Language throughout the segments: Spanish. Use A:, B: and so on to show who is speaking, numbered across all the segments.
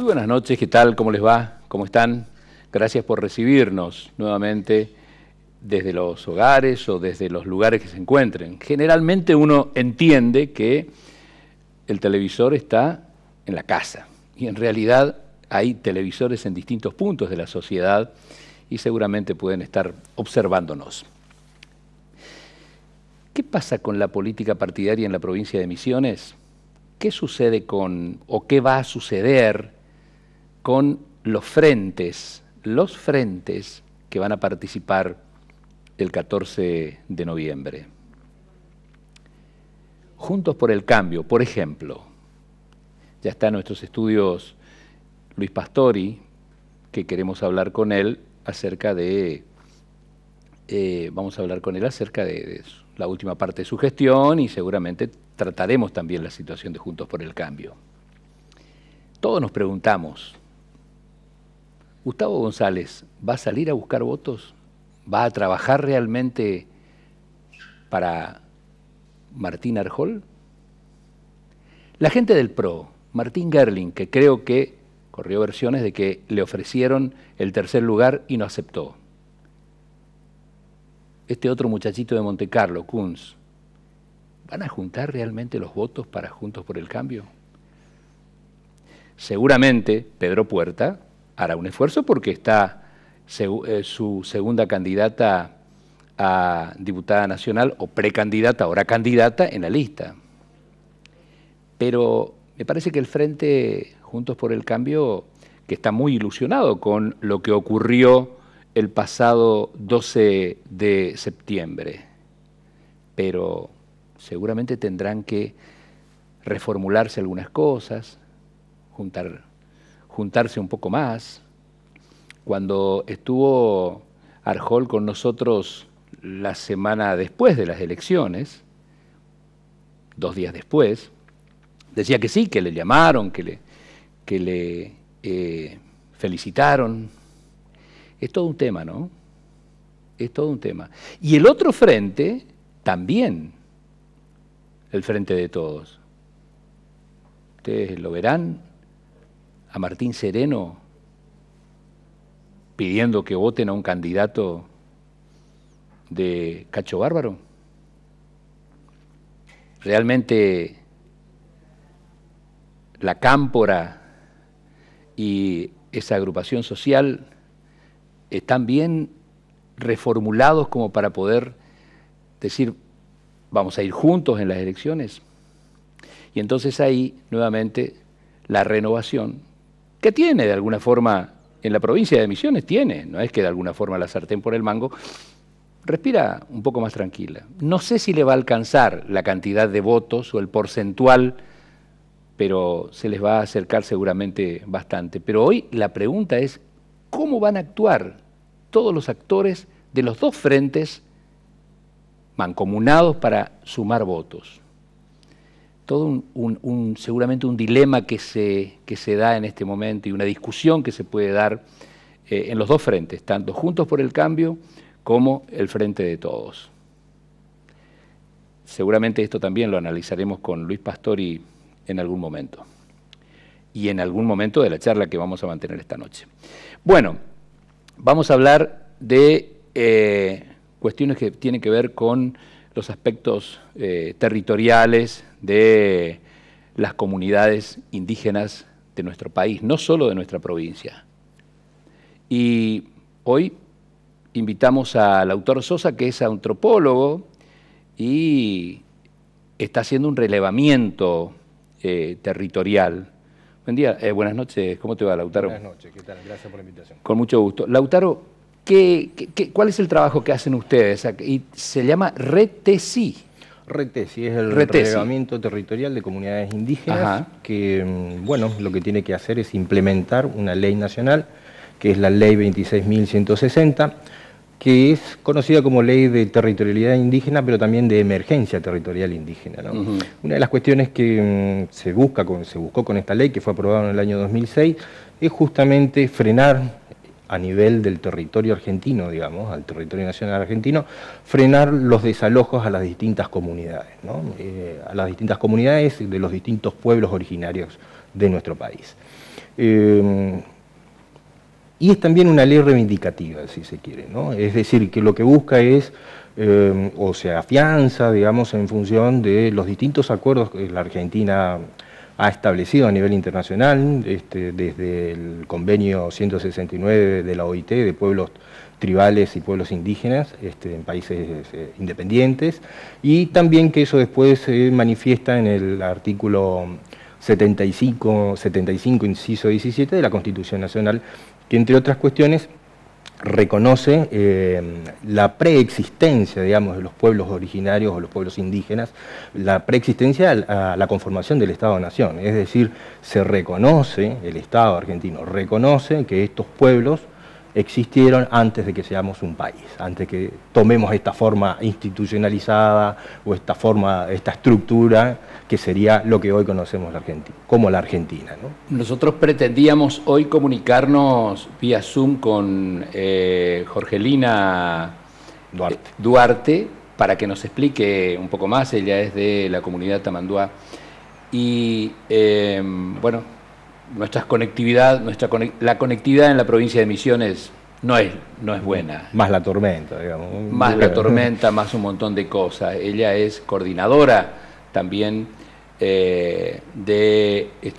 A: buenas noches, ¿qué tal? ¿Cómo les va? ¿Cómo están? Gracias por recibirnos nuevamente desde los hogares o desde los lugares que se encuentren. Generalmente uno entiende que el televisor está en la casa y en realidad hay televisores en distintos puntos de la sociedad y seguramente pueden estar observándonos. ¿Qué pasa con la política partidaria en la provincia de Misiones? ¿Qué sucede con, o qué va a suceder con los frentes que van a participar el 14 de noviembre? Juntos por el Cambio, por ejemplo, ya está en nuestros estudios Luis Pastori, que queremos hablar con él acerca de, vamos a hablar con él acerca de la última parte de su gestión y seguramente trataremos también la situación de Juntos por el Cambio. Todos nos preguntamos, ¿Gustavo González va a salir a buscar votos? ¿Va a trabajar realmente para Martín Arjol? La gente del PRO, Martín Gerling, que creo que corrió versiones de que le ofrecieron el tercer lugar y no aceptó. Este otro muchachito de Montecarlo, Kunz, ¿van a juntar realmente los votos para Juntos por el Cambio? Seguramente Pedro Puerta hará un esfuerzo porque está su segunda candidata a diputada nacional o precandidata, ahora candidata en la lista. Pero me parece que el Frente Juntos por el Cambio, que está muy ilusionado con lo que ocurrió el pasado 12 de septiembre, pero seguramente tendrán que reformularse algunas cosas, juntarse un poco más. Cuando estuvo Arjol con nosotros la semana después de las elecciones, 2 días después, decía que sí, que le llamaron, que le felicitaron. Es todo un tema, ¿no? Es todo un tema. Y el otro frente, también, el Frente de Todos. Ustedes lo verán a Martín Sereno pidiendo que voten a un candidato de Cacho Bárbaro. Realmente la Cámpora y esa agrupación social están bien reformulados como para poder decir, vamos a ir juntos en las elecciones. Y entonces ahí, nuevamente, la renovación, que tiene de alguna forma, en la provincia de Misiones tiene, no es que de alguna forma la sartén por el mango, respira un poco más tranquila. No sé si le va a alcanzar la cantidad de votos o el porcentual, pero se les va a acercar seguramente bastante. Pero hoy la pregunta es, ¿cómo van a actuar todos los actores de los dos frentes mancomunados para sumar votos? Todo seguramente un dilema que se da en este momento y una discusión que se puede dar en los dos frentes, tanto Juntos por el Cambio como el Frente de Todos. Seguramente esto también lo analizaremos con Luis Pastori en algún momento y en algún momento de la charla que vamos a mantener esta noche. Bueno, vamos a hablar de cuestiones que tienen que ver con los aspectos territoriales de las comunidades indígenas de nuestro país, no solo de nuestra provincia. Y hoy invitamos a Lautaro Sosa, que es antropólogo y está haciendo un relevamiento territorial. Buen día, buenas noches, ¿cómo te va, Lautaro?
B: Buenas noches, ¿qué tal? Gracias por la invitación.
A: Con mucho gusto. Lautaro, ¿cuál es el trabajo que hacen ustedes? Y se llama RETESI.
B: RETESI es el relevamiento territorial de comunidades indígenas. Ajá. Que, bueno, lo que tiene que hacer es implementar una ley nacional, que es la ley 26.160, que es conocida como ley de territorialidad indígena, pero también de emergencia territorial indígena, ¿no? Una de las cuestiones que se buscó con esta ley, que fue aprobada en el año 2006, es justamente frenar a nivel del territorio argentino, digamos, al territorio nacional argentino, frenar los desalojos a las distintas comunidades, ¿no? A las distintas comunidades de los distintos pueblos originarios de nuestro país. Y es también una ley reivindicativa, si se quiere, ¿no? Es decir, que lo que busca es, o se afianza, digamos, en función de los distintos acuerdos que la Argentina ha establecido a nivel internacional, desde el convenio 169 de la OIT, de pueblos tribales y pueblos indígenas en países independientes, y también que eso después se manifiesta en el artículo 75, inciso 17 de la Constitución Nacional, que entre otras cuestiones reconoce la preexistencia, digamos, de los pueblos originarios o los pueblos indígenas, la preexistencia a la conformación del Estado-Nación. Es decir, se reconoce, el Estado argentino reconoce que estos pueblos existieron antes de que seamos un país, antes que tomemos esta forma institucionalizada o esta estructura que sería lo que hoy conocemos la Argentina, como la Argentina, ¿no?
A: Nosotros pretendíamos hoy comunicarnos vía Zoom con Jorgelina Duarte para que nos explique un poco más. Ella es de la comunidad Tamanduá y bueno, la conectividad en la provincia de Misiones no es buena.
B: Más la tormenta, digamos.
A: Más la tormenta, más un montón de cosas. Ella es coordinadora también de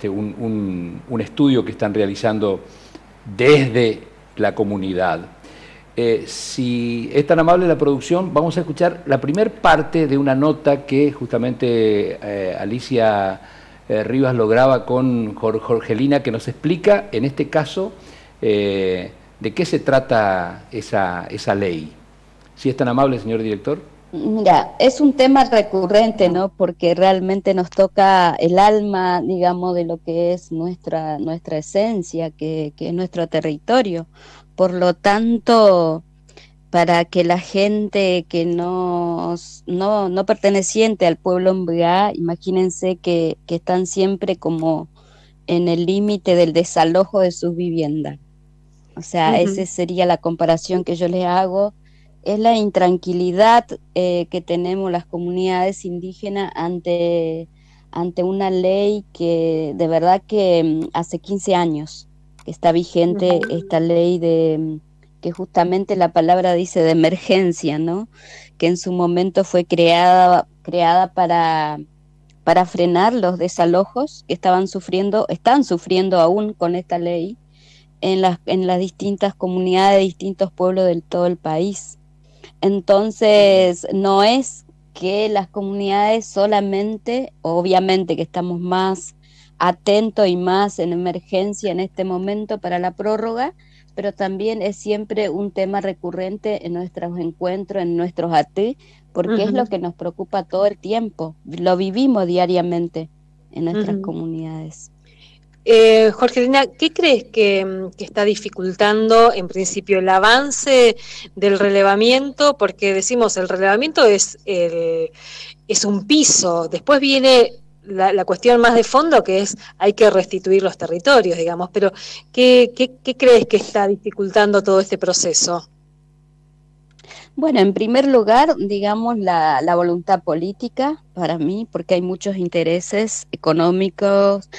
A: un estudio que están realizando desde la comunidad. Si es tan amable la producción, vamos a escuchar la primer parte de una nota que justamente Alicia Rivas lo graba con Jorgelina, que nos explica, en este caso, de qué se trata esa ley. Si es tan amable, señor director.
C: Mira, es un tema recurrente, ¿no? Porque realmente nos toca el alma, digamos, de lo que es nuestra esencia, que es nuestro territorio. Por lo tanto, para que la gente que no perteneciente al pueblo Mbuya, imagínense que están siempre como en el límite del desalojo de sus viviendas. O sea, esa sería la comparación que yo les hago. Es la intranquilidad que tenemos las comunidades indígenas ante una ley que de verdad que hace 15 años que está vigente esta ley que justamente la palabra dice de emergencia, ¿no? Que en su momento fue creada para frenar los desalojos que están sufriendo aún con esta ley en las distintas comunidades de distintos pueblos de todo el país. Entonces, no es que las comunidades solamente, obviamente que estamos más atentos y más en emergencia en este momento para la prórroga, pero también es siempre un tema recurrente en nuestros encuentros, en nuestros AT, porque es lo que nos preocupa todo el tiempo, lo vivimos diariamente en nuestras comunidades.
D: Jorgelina, ¿qué crees que está dificultando en principio el avance del relevamiento? Porque decimos, el relevamiento es un piso, después viene la cuestión más de fondo, que es hay que restituir los territorios, digamos, pero ¿qué crees que está dificultando todo este proceso?
C: Bueno, en primer lugar, digamos, la voluntad política para mí, porque hay muchos intereses económicos,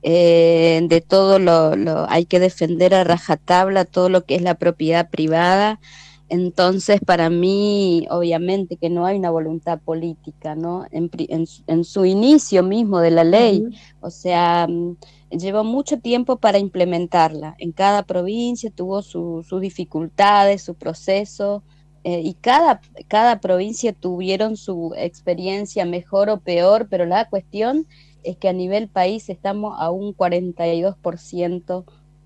C: de todo hay que defender a rajatabla todo lo que es la propiedad privada. Entonces, para mí, obviamente que no hay una voluntad política, ¿no? En su inicio mismo de la ley, o sea, llevó mucho tiempo para implementarla. En cada provincia tuvo sus dificultades, su proceso, y cada provincia tuvieron su experiencia mejor o peor, pero la cuestión es que a nivel país estamos a un 42%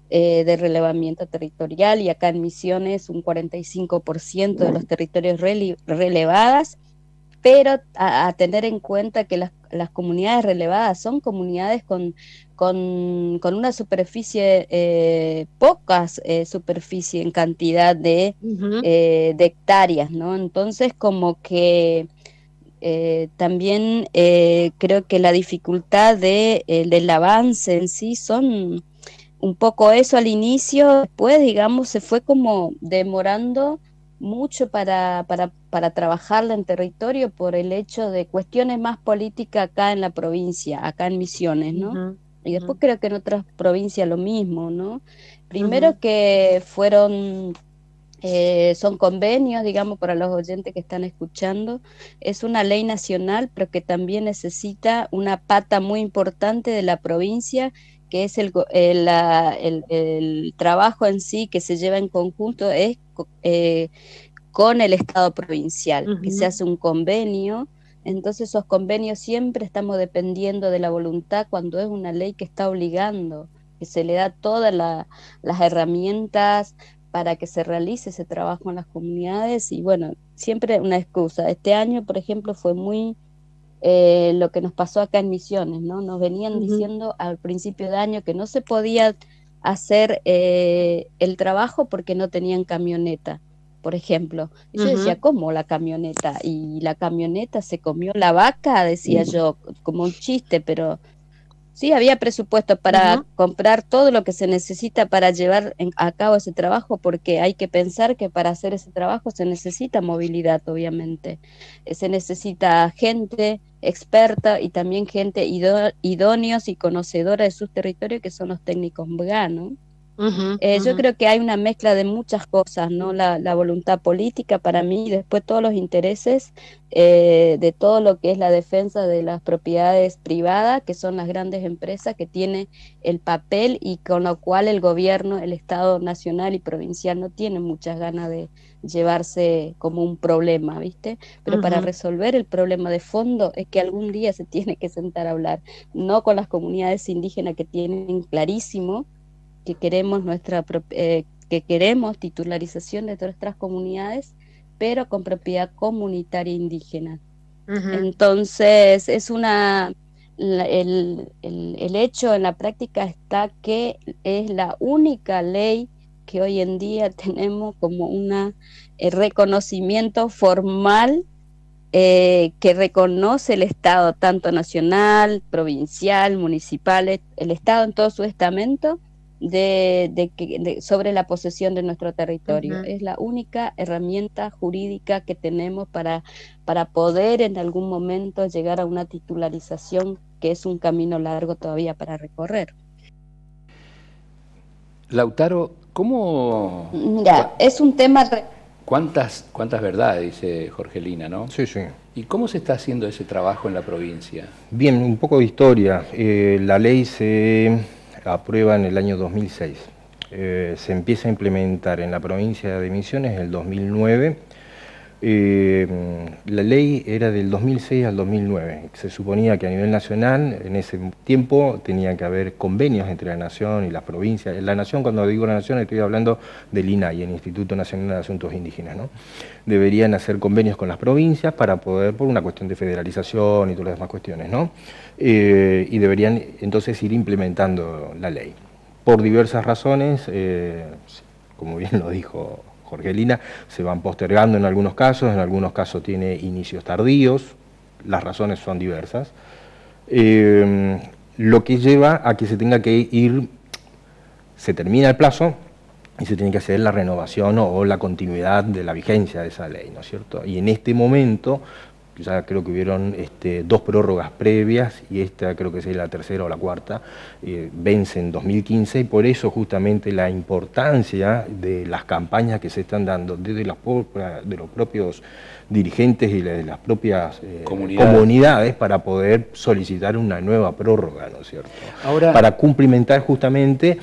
C: de relevamiento territorial, y acá en Misiones un 45% de los territorios relevadas, pero a tener en cuenta que las comunidades relevadas son comunidades con una superficie, pocas superficie en cantidad de hectáreas, ¿no? Entonces, como que también creo que la dificultad del avance en sí son un poco eso al inicio, después, digamos, se fue como demorando mucho para trabajarla en territorio por el hecho de cuestiones más políticas acá en la provincia, acá en Misiones, ¿no? Y después creo que en otras provincias lo mismo, ¿no? Primero que son convenios, digamos, para los oyentes que están escuchando. Es una ley nacional, pero que también necesita una pata muy importante de la provincia, que es el trabajo en sí que se lleva en conjunto, es con el Estado provincial, que se hace un convenio. Entonces esos convenios siempre estamos dependiendo de la voluntad cuando es una ley que está obligando, que se le da todas las herramientas para que se realice ese trabajo en las comunidades. Y bueno, siempre una excusa. Este año, por ejemplo, fue muy lo que nos pasó acá en Misiones, ¿no? Nos venían diciendo al principio de año que no se podía hacer el trabajo porque no tenían camioneta, por ejemplo. Y yo decía, ¿cómo la camioneta? Y la camioneta se comió la vaca, decía yo, como un chiste, pero sí, había presupuesto para comprar todo lo que se necesita para llevar a cabo ese trabajo, porque hay que pensar que para hacer ese trabajo se necesita movilidad, obviamente. Se necesita gente experta y también gente idóneos y conocedora de sus territorios, que son los técnicos MGA, ¿no? Yo creo que hay una mezcla de muchas cosas, ¿no? La voluntad política para mí, y después todos los intereses de todo lo que es la defensa de las propiedades privadas, que son las grandes empresas que tienen el papel y con lo cual el gobierno, el Estado nacional y provincial no tienen muchas ganas de llevarse como un problema, ¿viste? Pero para resolver el problema de fondo es que algún día se tiene que sentar a hablar, no con las comunidades indígenas que tienen clarísimo que queremos que queremos titularización de nuestras comunidades, pero con propiedad comunitaria indígena. Entonces, el hecho en la práctica está que es la única ley que hoy en día tenemos como un reconocimiento formal que reconoce el Estado, tanto nacional, provincial, municipal, el Estado en todo su estamento, sobre la posesión de nuestro territorio. Es la única herramienta jurídica que tenemos para poder en algún momento llegar a una titularización, que es un camino largo todavía para recorrer.
A: Lautaro, ¿cómo...?
C: Mira, es un tema...
A: ¿Cuántas verdades, dice Jorgelina, ¿no?
B: Sí, sí.
A: ¿Y cómo se está haciendo ese trabajo en la provincia?
B: Bien, un poco de historia. La ley se aprueba en el año 2006. Se empieza a implementar en la provincia de Misiones en el 2009. La ley era del 2006 al 2009. Se suponía que a nivel nacional, en ese tiempo, tenía que haber convenios entre la Nación y las provincias. La Nación, cuando digo la Nación, estoy hablando del INAI, el Instituto Nacional de Asuntos Indígenas, ¿no? Deberían hacer convenios con las provincias para poder, por una cuestión de federalización y todas las demás cuestiones, ¿no? Y deberían entonces ir implementando la ley. Por diversas razones, como bien lo dijo Jorgelina, se van postergando en algunos casos tiene inicios tardíos, las razones son diversas, lo que lleva a que se tenga que ir, se termina el plazo y se tiene que hacer la renovación o la continuidad de la vigencia de esa ley, ¿no es cierto? Y en este momento, ya creo que hubieron 2 prórrogas previas y esta creo que es la tercera o la cuarta, vence en 2015 y por eso justamente la importancia de las campañas que se están dando desde de los propios dirigentes y de las propias comunidades para poder solicitar una nueva prórroga, ¿no es cierto? Ahora, para cumplimentar justamente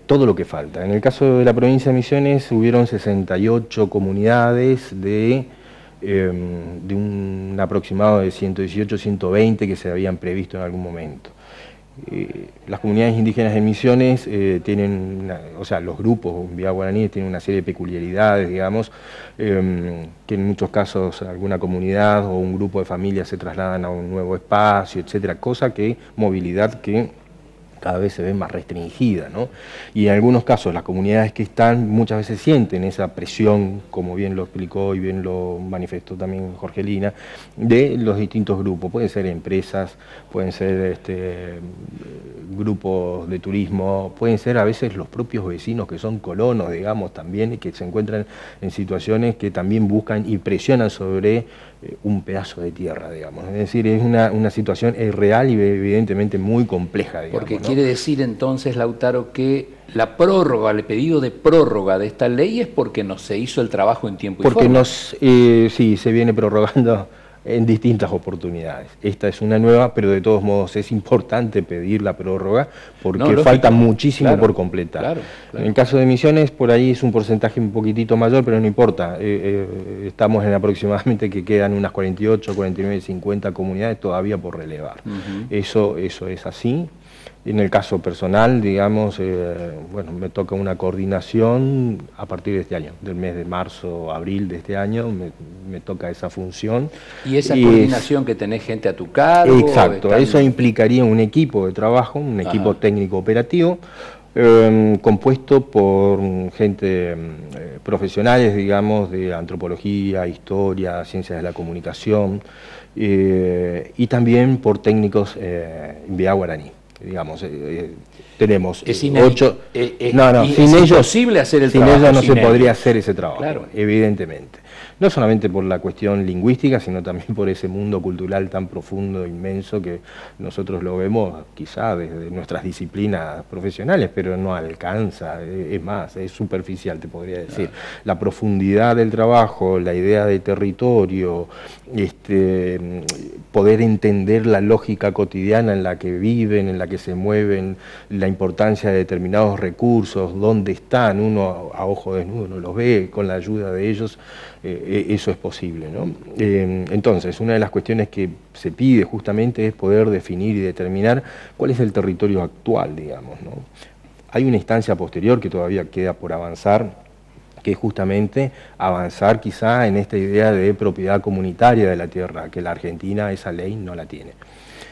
B: todo lo que falta. En el caso de la provincia de Misiones hubieron 68 comunidades de un aproximado de 118, 120 que se habían previsto en algún momento. Las comunidades indígenas en Misiones tienen, los grupos vía guaraníes tienen una serie de peculiaridades, digamos, que en muchos casos alguna comunidad o un grupo de familias se trasladan a un nuevo espacio, etcétera, movilidad que cada vez se ve más restringida, ¿no? Y en algunos casos las comunidades que están muchas veces sienten esa presión, como bien lo explicó y bien lo manifestó también Jorgelina, de los distintos grupos. Pueden ser empresas, pueden ser grupos de turismo, pueden ser a veces los propios vecinos que son colonos, digamos, también, y que se encuentran en situaciones que también buscan y presionan sobre un pedazo de tierra, digamos. Es decir, es una situación real y evidentemente muy compleja, digamos.
A: Porque quiere decir entonces, Lautaro, que la prórroga, el pedido de prórroga de esta ley es porque no se hizo el trabajo en tiempo y forma.
B: Porque sí, se viene prorrogando en distintas oportunidades. Esta es una nueva, pero de todos modos es importante pedir la prórroga porque falta muchísimo por completar. Claro. En el caso de Misiones, por ahí es un porcentaje un poquitito mayor, pero no importa. Estamos en aproximadamente que quedan unas 48, 49, 50 comunidades todavía por relevar. Eso es así. En el caso personal, digamos, bueno, me toca una coordinación a partir de este año, del mes de marzo, abril de este año, me toca esa función.
A: ¿Y esa coordinación que tenés gente a tu cargo?
B: Exacto, eso implicaría un equipo de trabajo, un equipo técnico operativo, compuesto por gente profesionales, digamos, de antropología, historia, ciencias de la comunicación, y también por técnicos vía guaraní. Digamos, tenemos 8...
A: sin ellos, imposible hacer el trabajo.
B: Sin ellos no se podría hacer ese trabajo, claro, evidentemente. No solamente por la cuestión lingüística, sino también por ese mundo cultural tan profundo, inmenso, que nosotros lo vemos quizá desde nuestras disciplinas profesionales, pero no alcanza, es más, es superficial, te podría decir. Claro. La profundidad del trabajo, la idea de territorio, poder entender la lógica cotidiana en la que viven, en la que se mueven, la importancia de determinados recursos, dónde están, uno a ojo desnudo no los ve, con la ayuda de ellos, eso es posible, ¿no? Entonces, una de las cuestiones que se pide justamente es poder definir y determinar cuál es el territorio actual, digamos, ¿no? Hay una instancia posterior que todavía queda por avanzar, que es justamente avanzar quizá en esta idea de propiedad comunitaria de la tierra, que la Argentina esa ley no la tiene.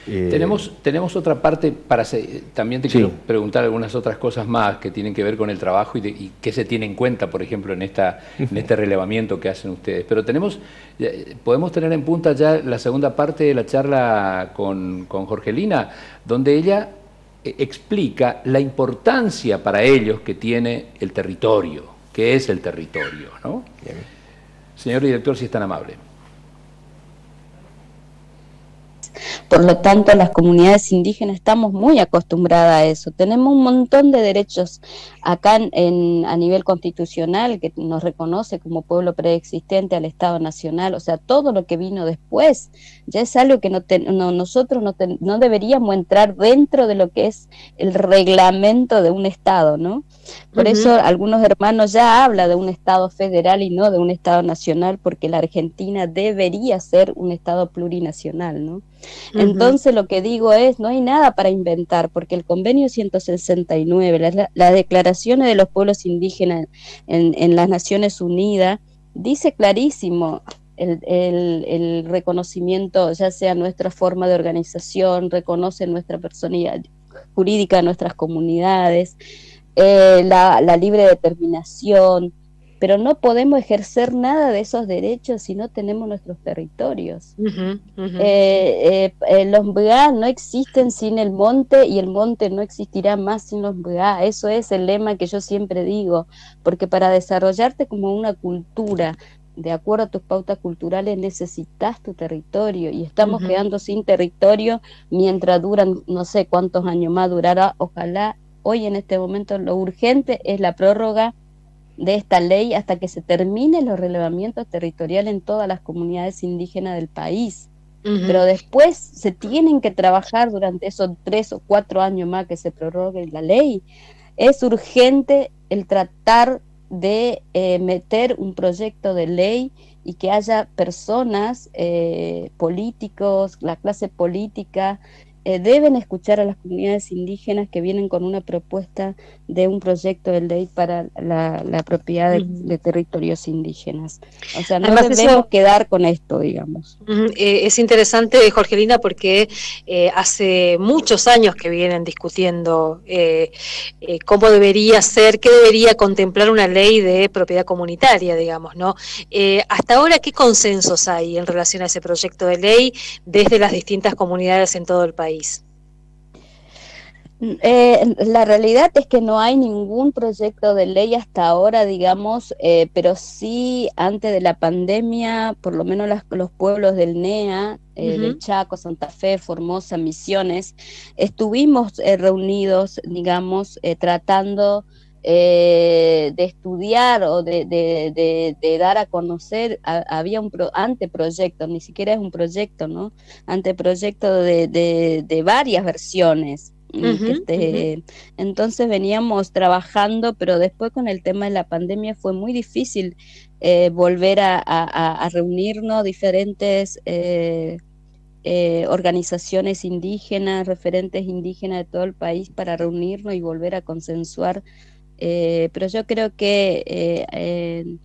A: Tenemos otra parte para también te quiero preguntar algunas otras cosas más que tienen que ver con el trabajo y qué se tiene en cuenta, por ejemplo, en este relevamiento que hacen ustedes. Pero podemos tener en punta ya la segunda parte de la charla con Jorgelina, donde ella explica la importancia para ellos que tiene el territorio, que es el territorio, ¿no? Bien. Señor director, si es tan amable.
C: Por lo tanto, las comunidades indígenas estamos muy acostumbradas a eso. Tenemos un montón de derechos acá a nivel constitucional que nos reconoce como pueblo preexistente al Estado Nacional. O sea, todo lo que vino después ya es algo que nosotros no deberíamos entrar dentro de lo que es el reglamento de un Estado, ¿no? Por eso algunos hermanos ya hablan de un Estado federal y no de un Estado nacional, porque la Argentina debería ser un Estado plurinacional, ¿no? Entonces lo que digo es, no hay nada para inventar, porque el convenio 169, las declaraciones de los pueblos indígenas en las Naciones Unidas, dice clarísimo el reconocimiento, ya sea nuestra forma de organización, reconoce nuestra personalidad jurídica de nuestras comunidades, la libre determinación, pero no podemos ejercer nada de esos derechos si no tenemos nuestros territorios. Los MBA no existen sin el monte y el monte no existirá más sin los MBA. Eso es el lema que yo siempre digo, porque para desarrollarte como una cultura, de acuerdo a tus pautas culturales, necesitas tu territorio, y estamos quedando sin territorio mientras duran, no sé cuántos años más durará. Ojalá hoy en este momento lo urgente es la prórroga de esta ley hasta que se terminen los relevamientos territoriales en todas las comunidades indígenas del país. Pero después se tienen que trabajar durante esos 3 o 4 años más que se prorrogue la ley. Es urgente el tratar de meter un proyecto de ley y que haya personas, políticos, la clase política, deben escuchar a las comunidades indígenas que vienen con una propuesta de un proyecto de ley para la propiedad de territorios indígenas. O sea, no además debemos quedar con esto, digamos.
D: Es interesante, Jorgelina, porque hace muchos años que vienen discutiendo cómo debería ser, qué debería contemplar una ley de propiedad comunitaria, digamos, ¿no? Hasta ahora, ¿qué consensos hay en relación a ese proyecto de ley desde las distintas comunidades en todo el país?
C: La realidad es que no hay ningún proyecto de ley hasta ahora, digamos, pero sí antes de la pandemia, por lo menos los pueblos del NEA, del Chaco, Santa Fe, Formosa, Misiones, estuvimos reunidos, digamos, tratando de estudiar o de dar a conocer. Había un anteproyecto, ni siquiera es un proyecto, ¿no? Anteproyecto de varias versiones. Entonces veníamos trabajando, pero después con el tema de la pandemia fue muy difícil volver a reunirnos diferentes organizaciones indígenas, referentes indígenas de todo el país para reunirnos y volver a consensuar. Pero yo creo que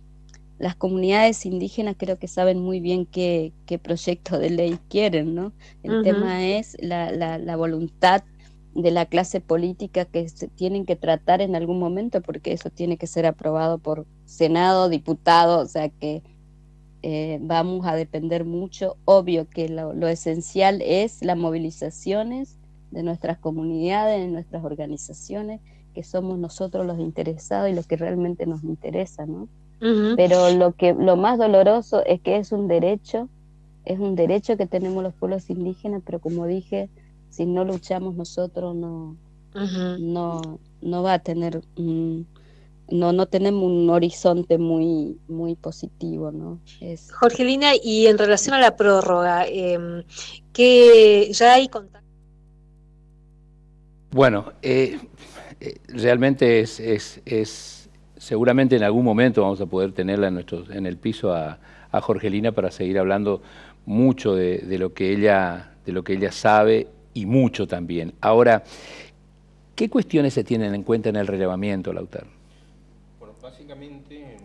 C: las comunidades indígenas creo que saben muy bien qué proyecto de ley quieren, ¿no? El tema es la voluntad de la clase política que se tienen que tratar en algún momento, porque eso tiene que ser aprobado por Senado, diputado, o sea que vamos a depender mucho. Obvio que lo esencial es las movilizaciones de nuestras comunidades, de nuestras organizaciones, que somos nosotros los interesados y los que realmente nos interesa, ¿no? Pero lo más doloroso es que es un derecho que tenemos los pueblos indígenas, pero como dije, si no luchamos nosotros no va a tener no tenemos un horizonte muy positivo, ¿no?
D: Jorgelina, y en relación a la prórroga, ¿qué ya hay contacto?
A: Bueno, realmente es seguramente en algún momento vamos a poder tenerla en el piso a Jorgelina para seguir hablando mucho de lo que ella sabe y mucho también. Ahora, ¿qué cuestiones se tienen en cuenta en el relevamiento, Lautaro?
B: Bueno, básicamente,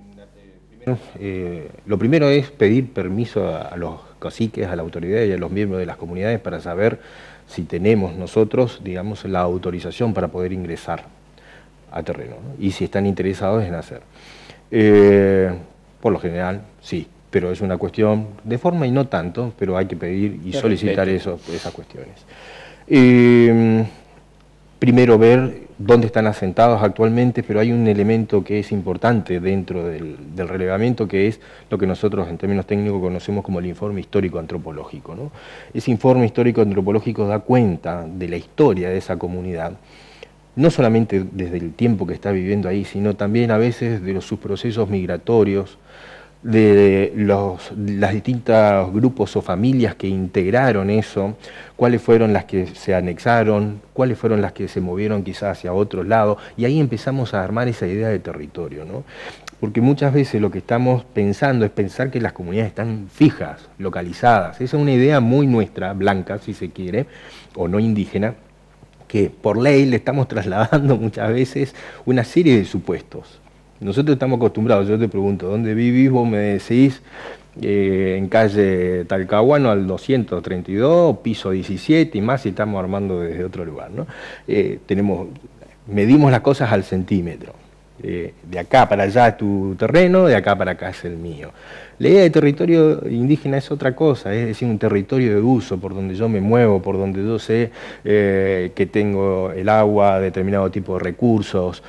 B: lo primero es pedir permiso a los caciques, a la autoridad y a los miembros de las comunidades para saber si tenemos nosotros, digamos, la autorización para poder ingresar a terreno, ¿no? Y si están interesados en hacer. Por lo general, sí, pero es una cuestión de forma y no tanto, pero hay que pedir y solicitar esas cuestiones. Primero ver dónde están asentados actualmente, pero hay un elemento que es importante dentro del relevamiento, que es lo que nosotros en términos técnicos conocemos como el informe histórico-antropológico, ¿no? Ese informe histórico-antropológico da cuenta de la historia de esa comunidad, no solamente desde el tiempo que está viviendo ahí, sino también a veces de sus procesos migratorios, de los distintos grupos o familias que integraron eso, cuáles fueron las que se anexaron, cuáles fueron las que se movieron quizás hacia otro lado, y ahí empezamos a armar esa idea de territorio, ¿no? Porque muchas veces lo que estamos pensando es pensar que las comunidades están fijas, localizadas. Esa es una idea muy nuestra, blanca si se quiere, o no indígena, que por ley le estamos trasladando muchas veces una serie de supuestos. Nosotros estamos acostumbrados, yo te pregunto, ¿dónde vivís? Vos me decís en calle Talcahuano al 232, piso 17 y más, y estamos armando desde otro lugar, ¿no? Medimos las cosas al centímetro. De acá para allá es tu terreno, de acá para acá es el mío. La idea de territorio indígena es otra cosa, es decir, un territorio de uso por donde yo me muevo, por donde yo sé que tengo el agua, determinado tipo de recursos.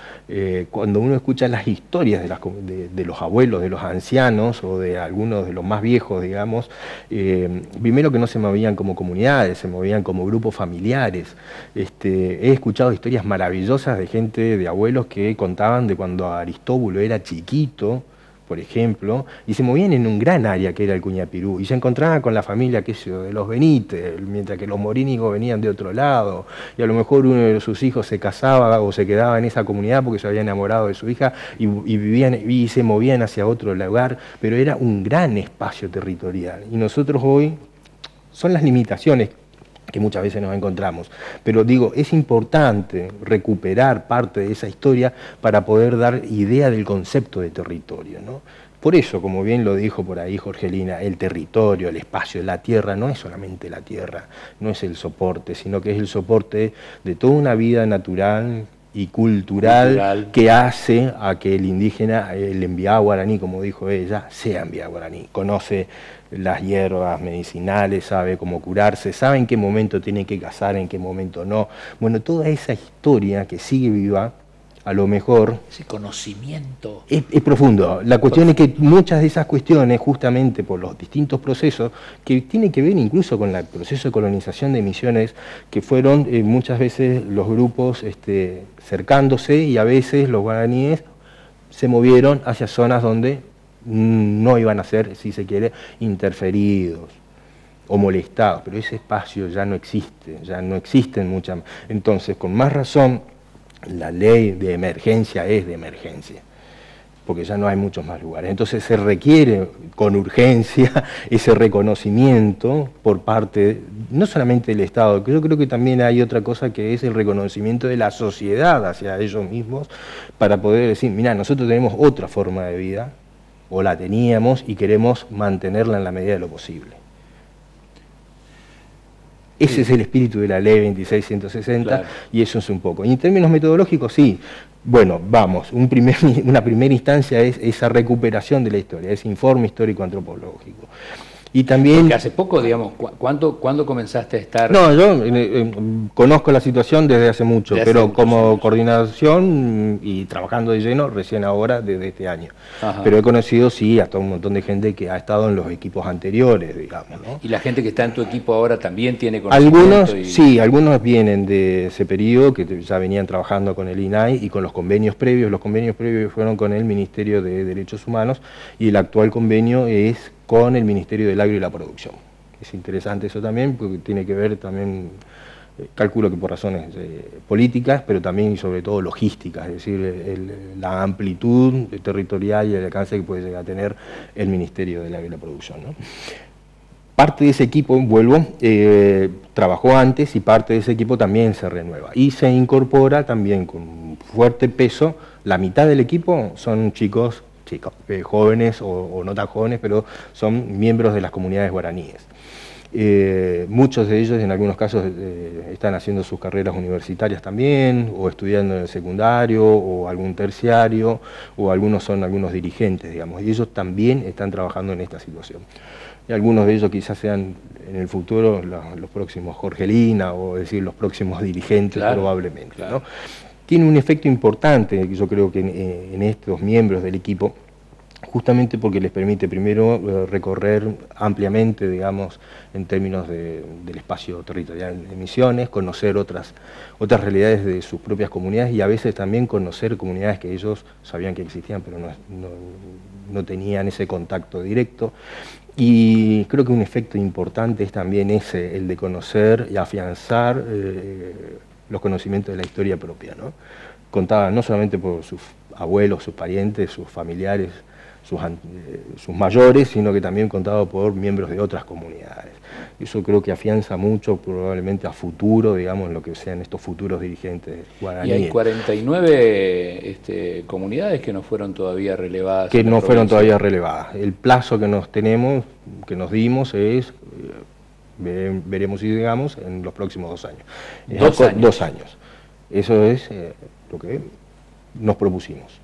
B: Cuando uno escucha las historias de los abuelos, de los ancianos o de algunos de los más viejos, digamos, primero que no se movían como comunidades, se movían como grupos familiares. He escuchado historias maravillosas de gente, de abuelos que contaban de cuando Aristóbulo era chiquito, por ejemplo, y se movían en un gran área que era el Cuñapirú, y se encontraban con la familia, qué sé yo, de los Benítez, mientras que los morínicos venían de otro lado, y a lo mejor uno de sus hijos se casaba o se quedaba en esa comunidad porque se había enamorado de su hija, y vivían y se movían hacia otro lugar, pero era un gran espacio territorial. Y nosotros hoy, son las limitaciones que muchas veces nos encontramos. Pero digo, es importante recuperar parte de esa historia para poder dar idea del concepto de territorio, ¿no? Por eso, como bien lo dijo por ahí Jorgelina, el territorio, el espacio, la tierra, no es solamente la tierra, no es el soporte, sino que es el soporte de toda una vida natural y cultural que hace a que el indígena, el enviado guaraní, como dijo ella, sea enviado guaraní. Conoce las hierbas medicinales, sabe cómo curarse, sabe en qué momento tiene que cazar, en qué momento no. Bueno, toda esa historia que sigue viva, a lo mejor...
A: Ese conocimiento...
B: Es profundo. La cuestión es que muchas de esas cuestiones, justamente por los distintos procesos, que tienen que ver incluso con el proceso de colonización de Misiones, que fueron muchas veces los grupos cercándose, y a veces los guaraníes se movieron hacia zonas donde no iban a ser, si se quiere, interferidos o molestados, pero ese espacio ya no existen muchas. Entonces, con más razón, la ley de emergencia es de emergencia, porque ya no hay muchos más lugares. Entonces se requiere con urgencia ese reconocimiento por parte, no solamente del Estado, que yo creo que también hay otra cosa que es el reconocimiento de la sociedad hacia ellos mismos, para poder decir, mira, nosotros tenemos otra forma de vida, o la teníamos y queremos mantenerla en la medida de lo posible. Ese es el espíritu de la ley 2660, claro. Y eso es un poco. Y en términos metodológicos, sí, bueno, vamos, una primera instancia es esa recuperación de la historia, ese informe histórico-antropológico. Y también...
A: Porque hace poco, digamos, ¿cuándo comenzaste a estar...?
B: No, yo conozco la situación desde hace mucho, pero como coordinación y trabajando de lleno recién ahora, desde este año. Ajá. Pero he conocido, sí, hasta un montón de gente que ha estado en los equipos anteriores, digamos, ¿no?
A: ¿Y la gente que está en tu equipo ahora también tiene conocimiento?
B: Algunos, sí, algunos vienen de ese periodo, que ya venían trabajando con el INAI y con los convenios previos. Los convenios previos fueron con el Ministerio de Derechos Humanos, y el actual convenio es con el Ministerio del Agro y la Producción. Es interesante eso también, porque tiene que ver también, calculo que por razones políticas, pero también y sobre todo logísticas, es decir, la amplitud territorial y el alcance que puede llegar a tener el Ministerio del Agro y la Producción, ¿no? Parte de ese equipo, vuelvo, trabajó antes, y parte de ese equipo también se renueva. Y se incorpora también con fuerte peso, la mitad del equipo son chicos jóvenes o no tan jóvenes, pero son miembros de las comunidades guaraníes. Muchos de ellos en algunos casos están haciendo sus carreras universitarias también, o estudiando en el secundario, o algún terciario, o algunos son algunos dirigentes, digamos, y ellos también están trabajando en esta situación. Y algunos de ellos quizás sean en el futuro los próximos Jorgelina, o decir, los próximos dirigentes, claro, probablemente, claro, ¿no? Tiene un efecto importante, yo creo que en estos miembros del equipo, justamente porque les permite primero recorrer ampliamente, digamos, en términos del espacio territorial de Misiones, conocer otras realidades de sus propias comunidades, y a veces también conocer comunidades que ellos sabían que existían, pero no tenían ese contacto directo. Y creo que un efecto importante es también ese, el de conocer y afianzar los conocimientos de la historia propia, ¿no? Contada no solamente por sus abuelos, sus parientes, sus familiares, sus mayores, sino que también contado por miembros de otras comunidades. Eso creo que afianza mucho, probablemente a futuro, digamos, en lo que sean estos futuros dirigentes guaraníes.
A: Y hay 49 comunidades que no fueron todavía relevadas.
B: Que no fueron todavía relevadas. El plazo que nos dimos es... veremos si llegamos en los próximos 2 años. 2 años. Eso es lo que nos propusimos.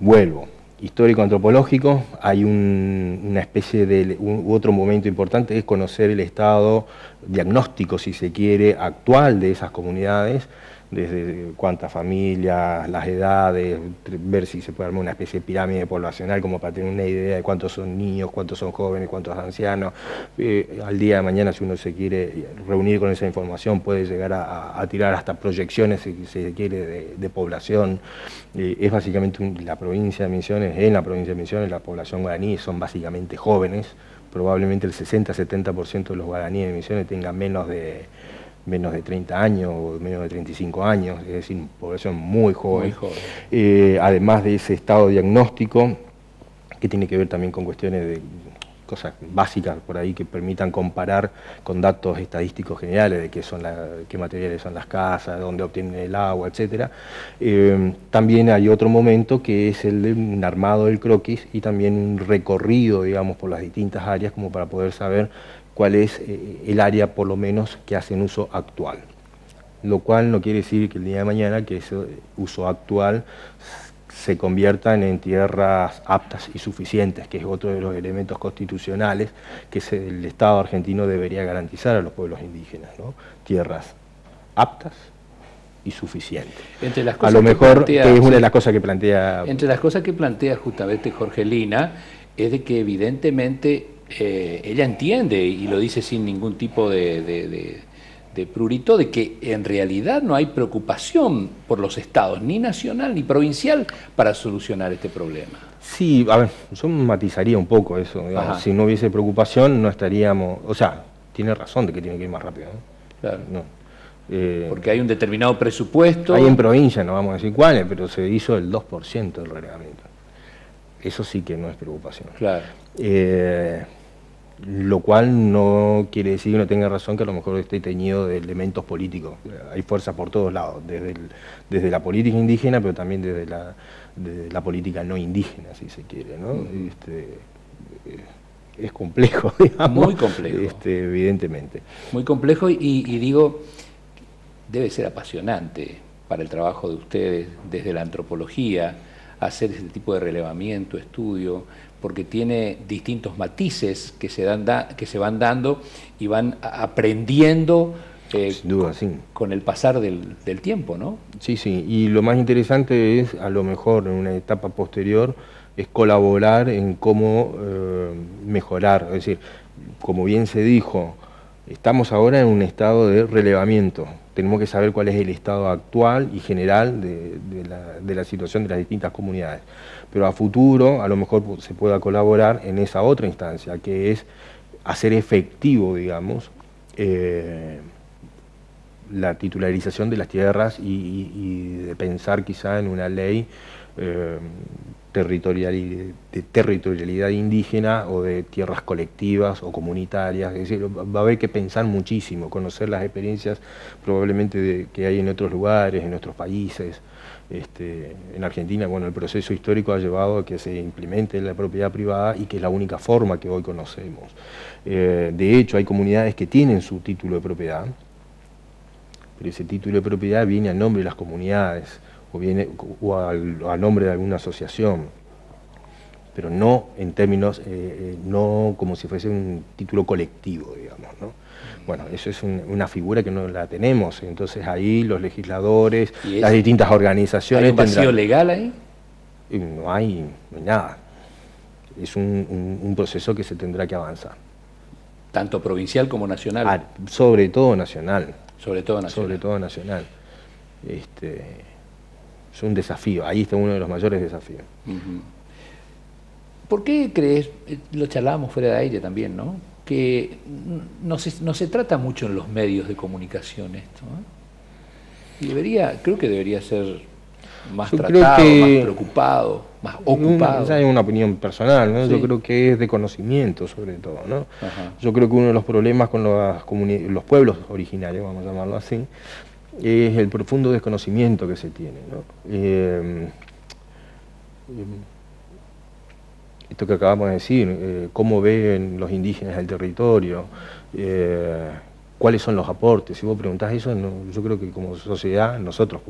B: Vuelvo. Histórico-antropológico, hay una especie de... otro momento importante es conocer el estado diagnóstico, si se quiere, actual de esas comunidades, desde cuántas familias, las edades, ver si se puede armar una especie de pirámide poblacional como para tener una idea de cuántos son niños, cuántos son jóvenes, cuántos ancianos. Al día de mañana, si uno se quiere reunir con esa información, puede llegar a tirar hasta proyecciones, si se quiere, de población. Es básicamente la provincia de Misiones, en la provincia de Misiones la población guaraní son básicamente jóvenes, probablemente el 60-70% de los guaraníes de Misiones tengan menos de 30 años o menos de 35 años, es decir, población muy joven. Además de ese estado diagnóstico, que tiene que ver también con cuestiones de cosas básicas por ahí que permitan comparar con datos estadísticos generales de qué materiales son las casas, dónde obtienen el agua, etc. También hay otro momento que es el de un armado del croquis y también un recorrido, digamos, por las distintas áreas como para poder saber cuál es el área, por lo menos, que hacen uso actual. lo cual no quiere decir que el día de mañana que ese uso actual se conviertan en tierras aptas y suficientes, que es otro de los elementos constitucionales que el Estado argentino debería garantizar a los pueblos indígenas, ¿no? Tierras aptas y suficientes.
A: Entre las cosas
B: a lo mejor, que es una de las cosas que plantea...
A: Entre las cosas que plantea justamente Jorgelina es de que evidentemente ella entiende, y lo dice sin ningún tipo de prurito, de que en realidad no hay preocupación por los estados, ni nacional ni provincial, para solucionar este problema.
B: Sí, a ver, yo matizaría un poco eso. Si no hubiese preocupación, no estaríamos... O sea, tiene razón de que tiene que ir más rápido, ¿no?
A: Claro. No. Porque hay un determinado presupuesto...
B: Hay en provincia, no vamos a decir cuáles, pero se hizo el 2% del reglamento. Eso sí que no es preocupación.
A: Claro.
B: Lo cual no quiere decir que no tenga razón, que a lo mejor esté teñido de elementos políticos. Hay fuerzas por todos lados, desde la política indígena, pero también desde la política no indígena, si se quiere, ¿no? Es complejo, digamos.
A: Muy complejo.
B: Evidentemente.
A: Muy complejo y digo, debe ser apasionante para el trabajo de ustedes desde la antropología, hacer este tipo de relevamiento, estudio, porque tiene distintos matices que se van dando y van aprendiendo
B: sin duda, sí,
A: con el pasar del tiempo, ¿no?
B: Sí, sí, y lo más interesante es, a lo mejor en una etapa posterior, es colaborar en cómo mejorar. Es decir, como bien se dijo, estamos ahora en un estado de relevamiento. Tenemos que saber cuál es el estado actual y general de la situación de las distintas comunidades. Pero a futuro, a lo mejor se pueda colaborar en esa otra instancia, que es hacer efectivo, digamos, la titularización de las tierras y de pensar quizá en una ley de territorialidad indígena o de tierras colectivas o comunitarias. Es decir, va a haber que pensar muchísimo, conocer las experiencias probablemente que hay en otros lugares, en otros países. En Argentina, bueno, el proceso histórico ha llevado a que se implemente la propiedad privada y que es la única forma que hoy conocemos. De hecho, hay comunidades que tienen su título de propiedad, pero ese título de propiedad viene a nombre de las comunidades o al nombre de alguna asociación, pero no en términos, no como si fuese un título colectivo, digamos, ¿no? Bueno, eso es una figura que no la tenemos, entonces ahí los legisladores, las distintas organizaciones...
A: ¿Hay un vacío legal ahí?
B: No hay nada. Es un proceso que se tendrá que avanzar.
A: ¿Tanto provincial como nacional?
B: Sobre todo nacional.
A: Sobre todo nacional.
B: Sobre todo nacional. Es un desafío, ahí está uno de los mayores desafíos.
A: ¿Por qué crees, lo charlábamos fuera de aire también, ¿no?, que no se trata mucho en los medios de comunicación esto, ¿eh? Y creo que debería ser más tratado, más preocupado, más ocupado.
B: Esa es una opinión personal, ¿no? Sí. Yo creo que es de conocimiento sobre todo, ¿no? Yo creo que uno de los problemas con los pueblos originarios, vamos a llamarlo así, es el profundo desconocimiento que se tiene, ¿no? Esto que acabamos de decir, cómo ven los indígenas el territorio, cuáles son los aportes. Si vos preguntás eso, yo creo que como sociedad, nosotros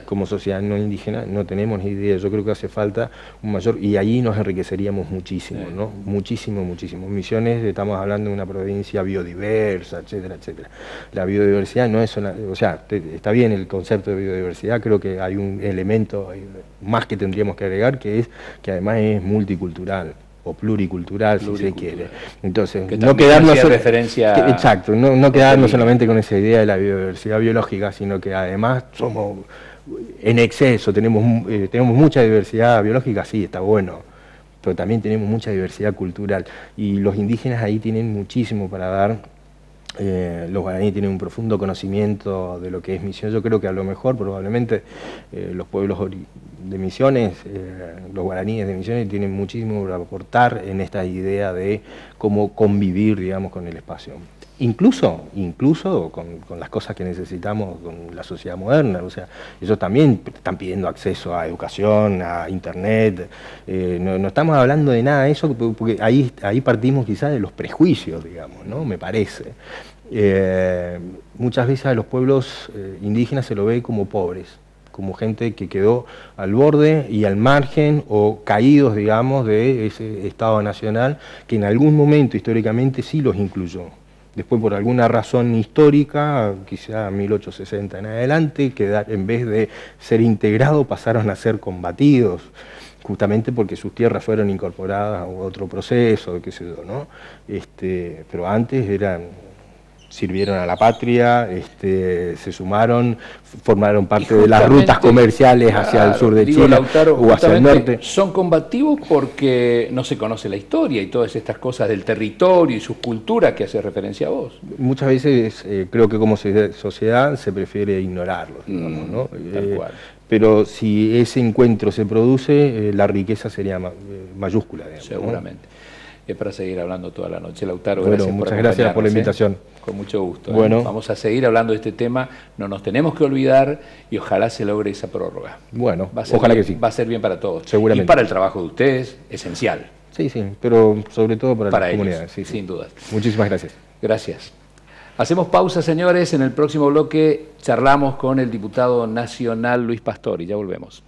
B: como sociedad no indígena no tenemos ni idea. Yo creo que hace falta un mayor, y ahí nos enriqueceríamos muchísimo, ¿no? Muchísimo, muchísimo. Misiones, estamos hablando de una provincia biodiversa, etcétera, etcétera. La biodiversidad no es o sea, está bien el concepto de biodiversidad, creo que hay un elemento más que tendríamos que agregar, que es que además es multicultural o pluricultural, si se quiere. Entonces,
A: que no quedarnos referencia...
B: Exacto, no quedarnos solamente con esa idea de la biodiversidad biológica, sino que además somos en exceso, tenemos mucha diversidad biológica, sí, está bueno, pero también tenemos mucha diversidad cultural, y los indígenas ahí tienen muchísimo para dar. Los guaraníes tienen un profundo conocimiento de lo que es Misión. Yo creo que a lo mejor probablemente los pueblos de Misiones, los guaraníes de Misiones tienen muchísimo para aportar en esta idea de cómo convivir, digamos, con el espacio. Incluso con las cosas que necesitamos con la sociedad moderna. O sea, ellos también están pidiendo acceso a educación, a internet. No estamos hablando de nada de eso, porque ahí partimos quizás de los prejuicios, digamos, ¿no? Me parece. muchas veces a los pueblos indígenas se lo ve como pobres, como gente que quedó al borde y al margen o caídos, digamos, de ese Estado nacional que en algún momento históricamente sí los incluyó. Después, por alguna razón histórica, quizá 1860 en adelante, en vez de ser integrados pasaron a ser combatidos, justamente porque sus tierras fueron incorporadas a otro proceso, qué sé yo, ¿no? Pero antes sirvieron a la patria, se sumaron, formaron parte de las rutas comerciales hacia el sur de Chile,
A: Lautaro,
B: o hacia el norte.
A: Son combativos porque no se conoce la historia y todas estas cosas del territorio y sus culturas que hace referencia a vos.
B: Muchas veces creo que como sociedad se prefiere ignorarlos, digamos, ¿no?
A: Tal cual.
B: Pero si ese encuentro se produce, la riqueza sería mayúscula, digamos,
A: seguramente. ¿No? Es para seguir hablando toda la noche. Lautaro,
B: bueno, muchas gracias por la invitación.
A: Con mucho gusto.
B: Bueno.
A: Vamos a seguir hablando de este tema, no nos tenemos que olvidar y ojalá se logre esa prórroga.
B: Bueno, ojalá
A: bien,
B: que sí.
A: Va a ser bien para todos.
B: Seguramente.
A: Y para el trabajo de ustedes, esencial.
B: Sí, pero sobre todo para las comunidades.
A: Sí, sin dudas.
B: Muchísimas gracias.
A: Gracias. Hacemos pausa, señores. En el próximo bloque charlamos con el diputado nacional Luis Pastori. Ya volvemos.